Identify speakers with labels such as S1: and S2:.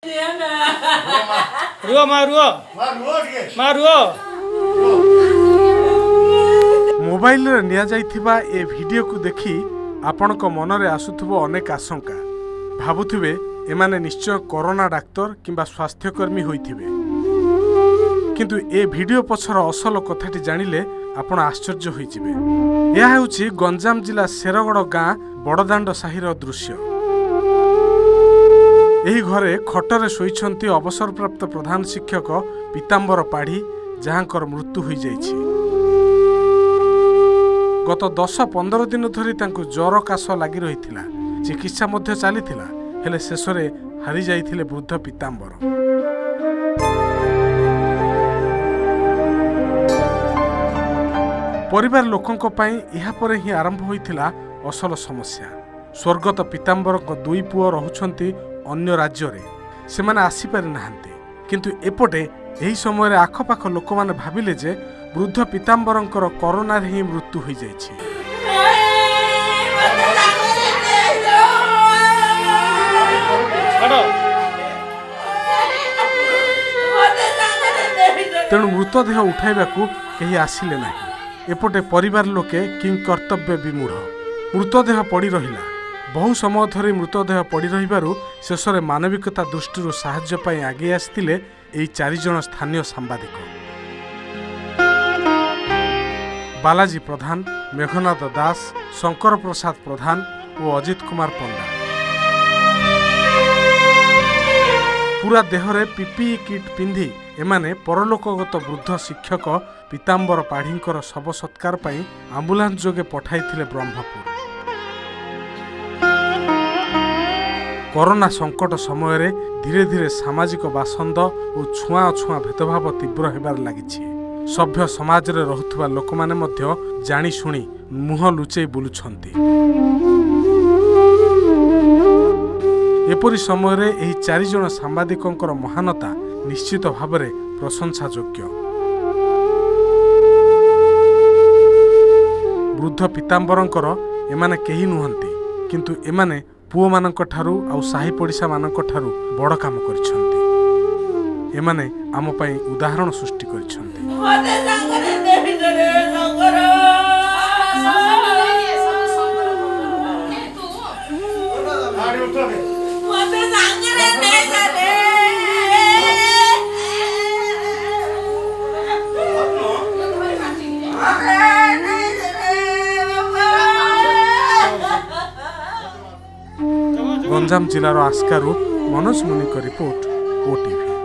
S1: रुओ माँ रुओ माँ रुओ।
S2: मोबाइल रे निया जाइथिबा ए वीडियो को देखि आपनक मनरे आसुथुबो अनेक आशंका भाबुथिबे एमाने निश्चय कोरोना डाक्तर किंबा स्वास्थ्यकर्मी होइथिबे, किंतु ए वीडियो पछर असल कथाटी जानिले आपण आश्चर्य होइजिबे। यह हेउछि गंजाम जिला शेरगड़ गाँ बड़दाण्ड साहिर दृश्य। एही घरे खटरे शोइछंती अवसरप्राप्त प्रधान शिक्षक पीताम्बर पाढ़ी, जहाँकर मृत्यु होई जाइछि। गत 10-15 दिन धरी तांकु ज्वर काश लागि रहिथिला, चिकित्सा मध्य चलीथिला, हेले शेषरे हारि जाइथिले वृद्ध पीताम्बर। परिवार लोकंक पई इहा परे ही आरंभ होइथिला असल समस्या। स्वर्गत पीताम्बर दुई पुओ रहुछंती अन्य राज्य रे, सेमाने आसी पारि नाहांती, किंतु एपटे एही समय रे आखपाख लोक माने भाबिले जे वृद्ध पीताम्बरंकर कोरोना रे ही मृत्यु होई जाइछि। तेणु मृतदेह उठाइबाकू केही आसिले नाही। एपटे परिवार लोके किं कर्तव्य विमूढ़। मृतदेह पड़ी रहिला। बहु समय धरी मृतदेह पड़ी रहिबारु शेषरे मानविकता दृष्टि साहाय्य पाई आगे आसिथिले एई 4 जण स्थानीय सांबादिक बालाजी प्रधान, मेघनाथ दास, शंकर प्रसाद प्रधान और अजित कुमार पंडा। पूरा देहरे पीपीई किट पिंधि एमाने परलोकगत वृद्ध शिक्षक पीताम्बर पाढ़ींकर शव सत्कार पाई आम्बुलांस जोगे पठाइथिले ब्रह्मपुर। कोरोना संकट समय रे धीरे धीरे सामाजिक बासंद और छुआ अछुआ भेदभाव तीव्र हेबार लागिछि। सभ्य समाज रे रहुथुवा लोक माने मध्य जानी शुणी मुह लुचेई बुलुछंती। एपरि समय रे एही 4 जण सांबादिकंकर महानता निश्चित भावरे प्रशंसा योग्य। वृद्ध पीताम्बरंकर एमाने केही नुहंती, किंतु एमाने पुओ मानक ठारू आउ साही पड़िशा मानक ठारू बड़ काम करिसंती। एमाने आम पई उदाहरण सृष्टि करिसंती। गंजाम जिलार आस्कारु मनोज मुनिक रिपोर्ट, ओटीवी।